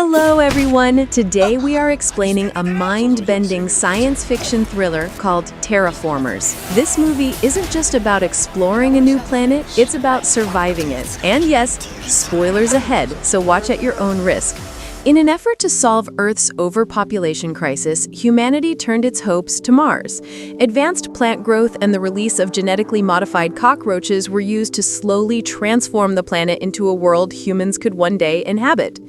Hello everyone! Today we are explaining a mind-bending science fiction thriller called Terraformers. This movie isn't just about exploring a new planet, it's about surviving it. And yes, spoilers ahead, so watch at your own risk. In an effort to solve Earth's overpopulation crisis, humanity turned its hopes to Mars. Advanced plant growth and the release of genetically modified cockroaches were used to slowly transform the planet into a world humans could one day inhabit.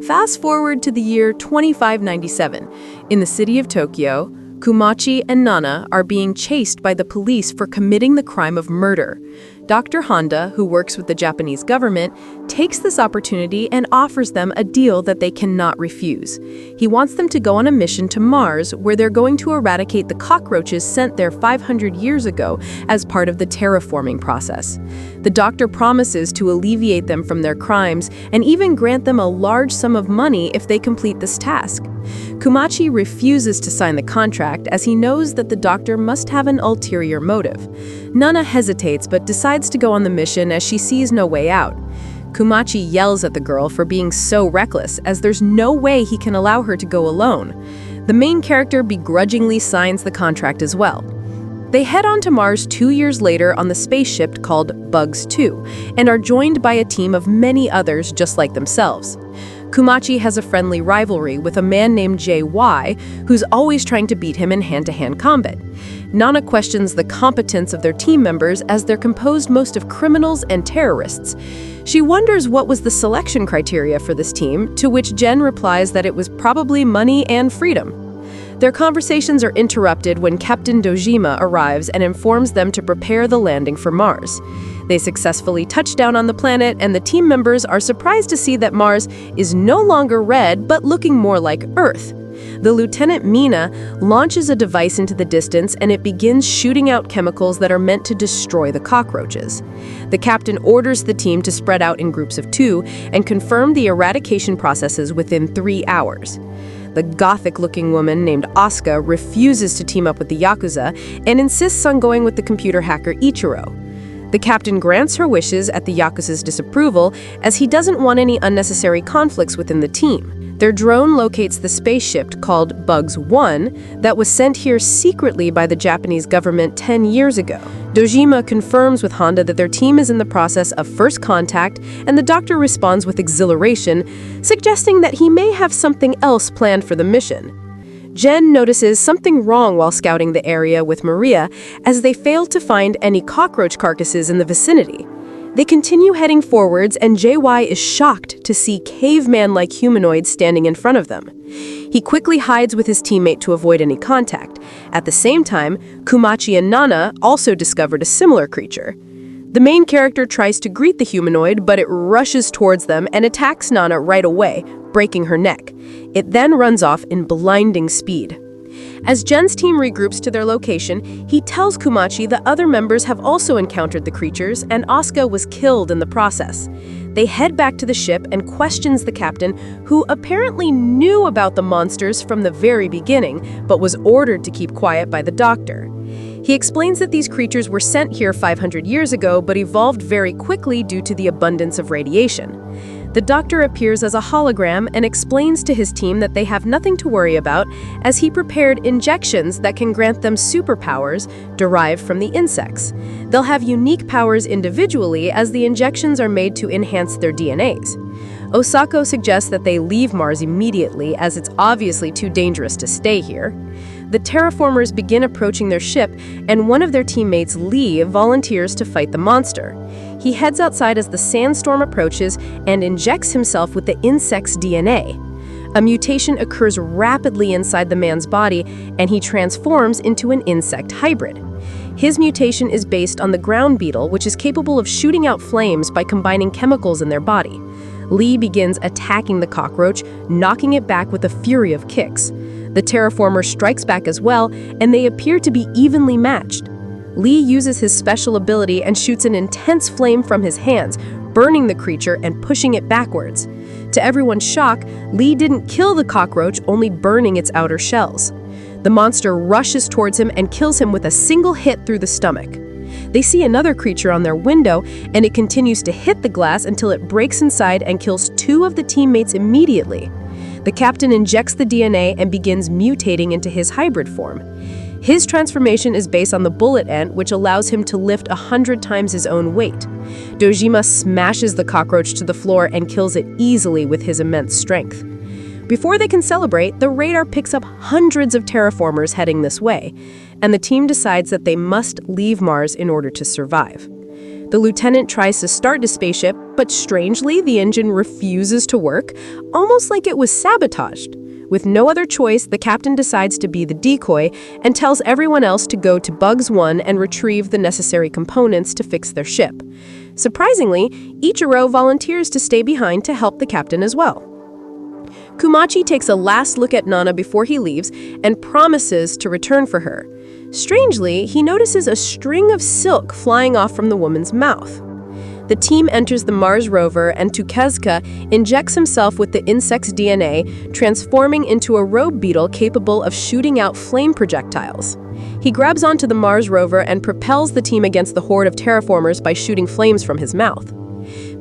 Fast forward to the year 2597. In the city of Tokyo, Kumachi and Nana are being chased by the police for committing the crime of murder. Dr. Honda, who works with the Japanese government, takes this opportunity and offers them a deal that they cannot refuse. He wants them to go on a mission to Mars, where they're going to eradicate the cockroaches sent there 500 years ago as part of the terraforming process. The doctor promises to alleviate them from their crimes and even grant them a large sum of money if they complete this task. Kumachi refuses to sign the contract as he knows that the doctor must have an ulterior motive. Nana hesitates but decides to go on the mission as she sees no way out. Kumachi yells at the girl for being so reckless, as there's no way he can allow her to go alone. The main character begrudgingly signs the contract as well. They head on to Mars 2 years later on the spaceship called Bugs 2 and are joined by a team of many others just like themselves. Kumachi has a friendly rivalry with a man named JY, who's always trying to beat him in hand-to-hand combat. Nana questions the competence of their team members as they're composed most of criminals and terrorists. She wonders what was the selection criteria for this team, to which Jen replies that it was probably money and freedom. Their conversations are interrupted when Captain Dojima arrives and informs them to prepare the landing for Mars. They successfully touch down on the planet, and the team members are surprised to see that Mars is no longer red, but looking more like Earth. The Lieutenant Mina launches a device into the distance, and it begins shooting out chemicals that are meant to destroy the cockroaches. The captain orders the team to spread out in groups of 2 and confirm the eradication processes within 3 hours. The gothic-looking woman named Asuka refuses to team up with the Yakuza and insists on going with the computer hacker Ichiro. The captain grants her wishes at the Yakuza's disapproval, as he doesn't want any unnecessary conflicts within the team. Their drone locates the spaceship called Bugs 1 that was sent here secretly by the Japanese government 10 years ago. Dojima confirms with Honda that their team is in the process of first contact, and the doctor responds with exhilaration, suggesting that he may have something else planned for the mission. Jen notices something wrong while scouting the area with Maria, as they fail to find any cockroach carcasses in the vicinity. They continue heading forwards, and JY is shocked to see caveman-like humanoids standing in front of them. He quickly hides with his teammate to avoid any contact. At the same time, Kumachi and Nana also discovered a similar creature. The main character tries to greet the humanoid, but it rushes towards them and attacks Nana right away, breaking her neck. It then runs off in blinding speed. As Jen's team regroups to their location, he tells Kumachi that other members have also encountered the creatures, and Asuka was killed in the process. They head back to the ship and questions the captain, who apparently knew about the monsters from the very beginning, but was ordered to keep quiet by the doctor. He explains that these creatures were sent here 500 years ago, but evolved very quickly due to the abundance of radiation. The doctor appears as a hologram and explains to his team that they have nothing to worry about, as he prepared injections that can grant them superpowers derived from the insects. They'll have unique powers individually, as the injections are made to enhance their DNAs. Osako suggests that they leave Mars immediately, as it's obviously too dangerous to stay here. The terraformers begin approaching their ship, and one of their teammates, Lee, volunteers to fight the monster. He heads outside as the sandstorm approaches and injects himself with the insect's DNA. A mutation occurs rapidly inside the man's body, and he transforms into an insect hybrid. His mutation is based on the ground beetle, which is capable of shooting out flames by combining chemicals in their body. Lee begins attacking the cockroach, knocking it back with a fury of kicks. The terraformer strikes back as well, and they appear to be evenly matched. Lee uses his special ability and shoots an intense flame from his hands, burning the creature and pushing it backwards. To everyone's shock, Lee didn't kill the cockroach, only burning its outer shells. The monster rushes towards him and kills him with a single hit through the stomach. They see another creature on their window, and it continues to hit the glass until it breaks inside and kills 2 of the teammates immediately. The captain injects the DNA and begins mutating into his hybrid form. His transformation is based on the bullet ant, which allows him to lift 100 times his own weight. Dojima smashes the cockroach to the floor and kills it easily with his immense strength. Before they can celebrate, the radar picks up hundreds of terraformers heading this way, and the team decides that they must leave Mars in order to survive. The lieutenant tries to start the spaceship, but strangely, the engine refuses to work, almost like it was sabotaged. With no other choice, the captain decides to be the decoy and tells everyone else to go to Bugs 1 and retrieve the necessary components to fix their ship. Surprisingly, Ichiro volunteers to stay behind to help the captain as well. Kumachi takes a last look at Nana before he leaves and promises to return for her. Strangely, he notices a string of silk flying off from the woman's mouth. The team enters the Mars rover, and Tukezka injects himself with the insect's DNA, transforming into a robe beetle capable of shooting out flame projectiles. He grabs onto the Mars rover and propels the team against the horde of terraformers by shooting flames from his mouth.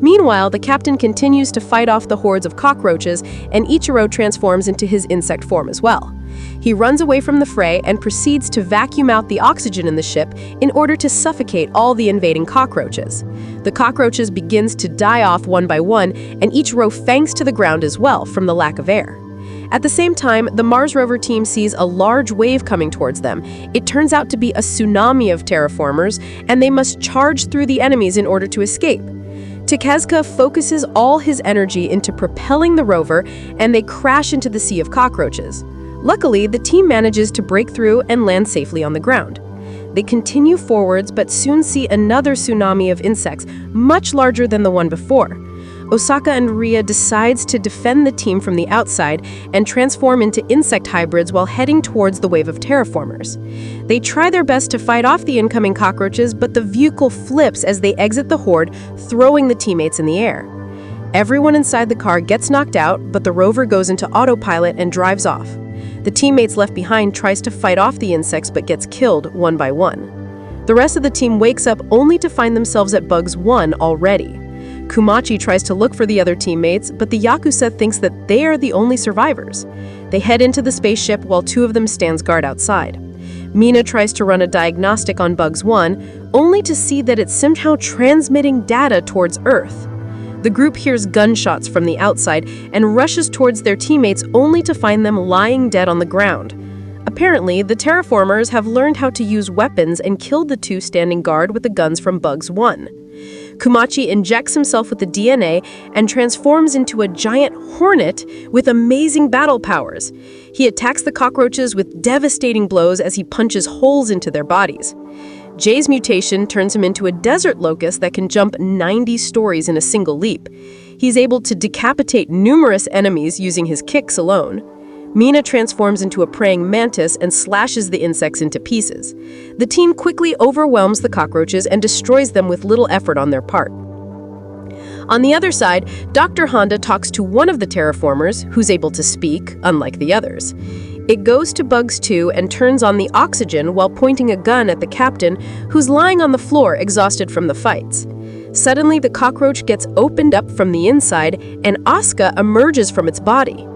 Meanwhile, the captain continues to fight off the hordes of cockroaches, and Ichiro transforms into his insect form as well. He runs away from the fray and proceeds to vacuum out the oxygen in the ship in order to suffocate all the invading cockroaches. The cockroaches begins to die off one by one, and Ichiro fangs to the ground as well from the lack of air. At the same time, the Mars rover team sees a large wave coming towards them. It turns out to be a tsunami of terraformers, and they must charge through the enemies in order to escape. Tukezka focuses all his energy into propelling the rover, and they crash into the sea of cockroaches. Luckily, the team manages to break through and land safely on the ground. They continue forwards but soon see another tsunami of insects, much larger than the one before. Osaka and Ria decides to defend the team from the outside and transform into insect hybrids while heading towards the wave of terraformers. They try their best to fight off the incoming cockroaches, but the vehicle flips as they exit the horde, throwing the teammates in the air. Everyone inside the car gets knocked out, but the rover goes into autopilot and drives off. The teammates left behind tries to fight off the insects but gets killed one by one. The rest of the team wakes up only to find themselves at Bugs 1 already. Kumachi tries to look for the other teammates, but the Yakuza thinks that they are the only survivors. They head into the spaceship while two of them stands guard outside. Mina tries to run a diagnostic on Bugs 1, only to see that it's somehow transmitting data towards Earth. The group hears gunshots from the outside and rushes towards their teammates only to find them lying dead on the ground. Apparently, the terraformers have learned how to use weapons and killed the two standing guard with the guns from Bugs 1. Kumachi injects himself with the DNA and transforms into a giant hornet with amazing battle powers. He attacks the cockroaches with devastating blows as he punches holes into their bodies. Jay's mutation turns him into a desert locust that can jump 90 stories in a single leap. He's able to decapitate numerous enemies using his kicks alone. Mina transforms into a praying mantis and slashes the insects into pieces. The team quickly overwhelms the cockroaches and destroys them with little effort on their part. On the other side, Dr. Honda talks to one of the terraformers, who's able to speak, unlike the others. It goes to Bugs 2 and turns on the oxygen while pointing a gun at the captain, who's lying on the floor exhausted from the fights. Suddenly, the cockroach gets opened up from the inside, and Asuka emerges from its body.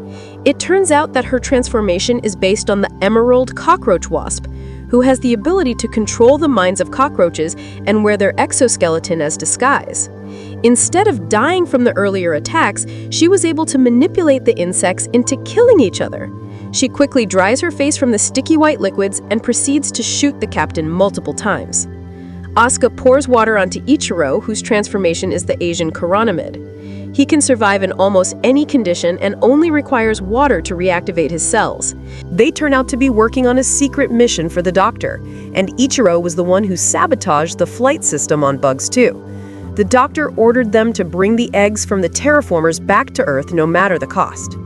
It turns out that her transformation is based on the emerald cockroach wasp, who has the ability to control the minds of cockroaches and wear their exoskeleton as disguise. Instead of dying from the earlier attacks, she was able to manipulate the insects into killing each other. She quickly dries her face from the sticky white liquids and proceeds to shoot the captain multiple times. Asuka pours water onto Ichiro, whose transformation is the Asian chironomid. He can survive in almost any condition and only requires water to reactivate his cells. They turn out to be working on a secret mission for the Doctor, and Ichiro was the one who sabotaged the flight system on Bugs 2. The Doctor ordered them to bring the eggs from the terraformers back to Earth no matter the cost.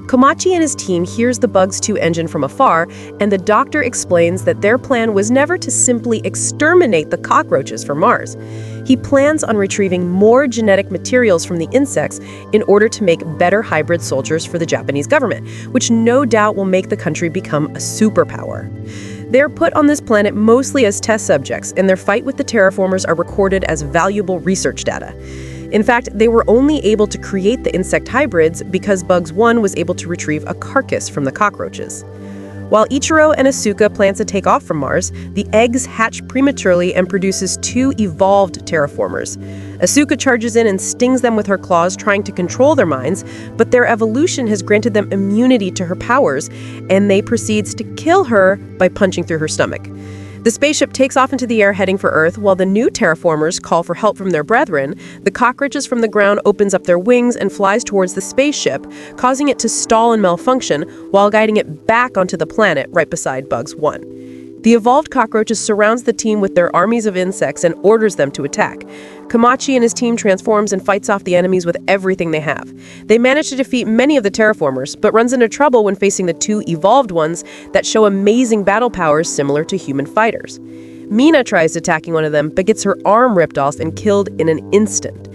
Komachi and his team hears the Bugs 2 engine from afar, and the Doctor explains that their plan was never to simply exterminate the cockroaches from Mars. He plans on retrieving more genetic materials from the insects in order to make better hybrid soldiers for the Japanese government, which no doubt will make the country become a superpower. They're put on this planet mostly as test subjects, and their fight with the terraformers are recorded as valuable research data. In fact, they were only able to create the insect hybrids because Bugs 1 was able to retrieve a carcass from the cockroaches. While Ichiro and Asuka plans to take off from Mars, the eggs hatch prematurely and produces 2 evolved terraformers. Asuka charges in and stings them with her claws, trying to control their minds, but their evolution has granted them immunity to her powers, and they proceeds to kill her by punching through her stomach. The spaceship takes off into the air heading for Earth, while the new terraformers call for help from their brethren. The cockroaches from the ground opens up their wings and flies towards the spaceship, causing it to stall and malfunction while guiding it back onto the planet right beside Bugs 1. The evolved cockroaches surrounds the team with their armies of insects and orders them to attack. Komachi and his team transforms and fights off the enemies with everything they have. They manage to defeat many of the terraformers, but runs into trouble when facing the 2 evolved ones that show amazing battle powers similar to human fighters. Mina tries attacking one of them, but gets her arm ripped off and killed in an instant.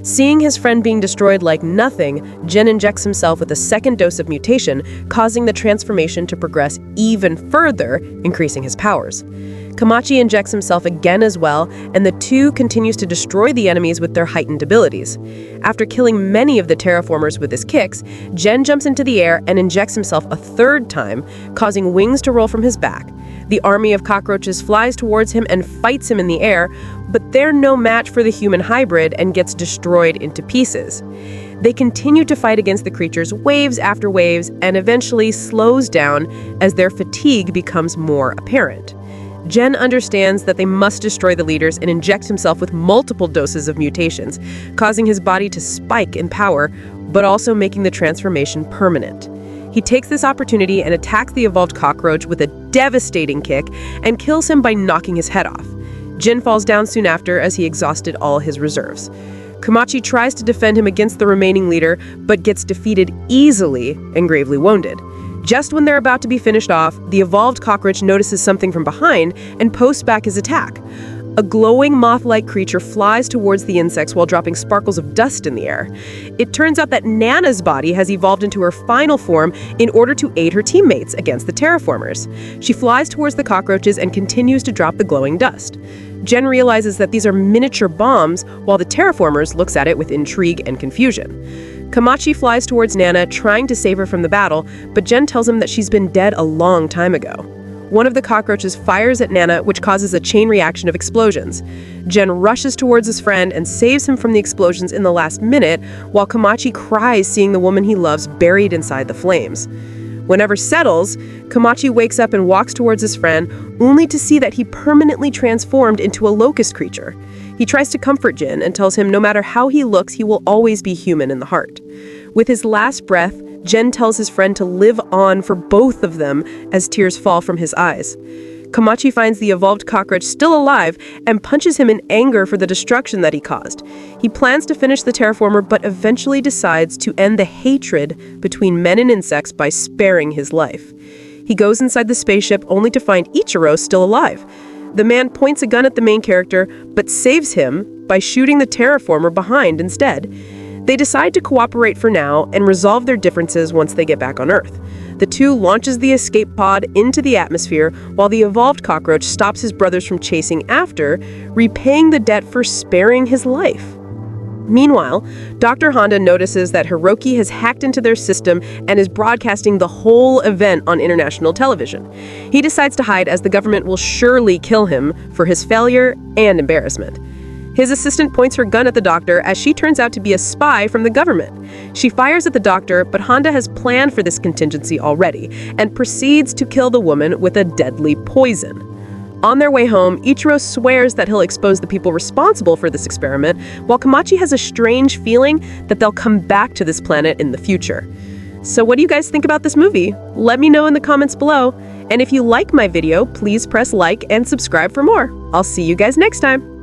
Seeing his friend being destroyed like nothing, Jin injects himself with a second dose of mutation, causing the transformation to progress even further, increasing his powers. Komachi injects himself again as well, and the 2 continues to destroy the enemies with their heightened abilities. After killing many of the terraformers with his kicks, Jin jumps into the air and injects himself a 3rd time, causing wings to roll from his back. The army of cockroaches flies towards him and fights him in the air, but they're no match for the human hybrid and gets destroyed into pieces. They continue to fight against the creatures waves after waves and eventually slows down as their fatigue becomes more apparent. Jen understands that they must destroy the leaders and injects himself with multiple doses of mutations, causing his body to spike in power, but also making the transformation permanent. He takes this opportunity and attacks the evolved cockroach with a devastating kick and kills him by knocking his head off. Jin falls down soon after as he exhausted all his reserves. Komachi tries to defend him against the remaining leader, but gets defeated easily and gravely wounded. Just when they're about to be finished off, the evolved cockroach notices something from behind and posts back his attack. A glowing moth-like creature flies towards the insects while dropping sparkles of dust in the air. It turns out that Nana's body has evolved into her final form in order to aid her teammates against the terraformers. She flies towards the cockroaches and continues to drop the glowing dust. Jen realizes that these are miniature bombs, while the terraformers looks at it with intrigue and confusion. Komachi flies towards Nana, trying to save her from the battle, but Jen tells him that she's been dead a long time ago. One of the cockroaches fires at Nana, which causes a chain reaction of explosions. Jen rushes towards his friend and saves him from the explosions in the last minute, while Komachi cries seeing the woman he loves buried inside the flames. Whenever settles, Komachi wakes up and walks towards his friend, only to see that he permanently transformed into a locust creature. He tries to comfort Jin and tells him no matter how he looks, he will always be human in the heart. With his last breath, Jen tells his friend to live on for both of them as tears fall from his eyes. Komachi finds the evolved cockroach still alive and punches him in anger for the destruction that he caused. He plans to finish the terraformer, but eventually decides to end the hatred between men and insects by sparing his life. He goes inside the spaceship only to find Ichiro still alive. The man points a gun at the main character, but saves him by shooting the terraformer behind instead. They decide to cooperate for now and resolve their differences once they get back on Earth. The 2 launches the escape pod into the atmosphere while the evolved cockroach stops his brothers from chasing after, repaying the debt for sparing his life. Meanwhile, Dr. Honda notices that Hiroki has hacked into their system and is broadcasting the whole event on international television. He decides to hide as the government will surely kill him for his failure and embarrassment. His assistant points her gun at the doctor as she turns out to be a spy from the government. She fires at the doctor, but Honda has planned for this contingency already and proceeds to kill the woman with a deadly poison. On their way home, Ichiro swears that he'll expose the people responsible for this experiment, while Komachi has a strange feeling that they'll come back to this planet in the future. So what do you guys think about this movie? Let me know in the comments below. And if you like my video, please press like and subscribe for more. I'll see you guys next time.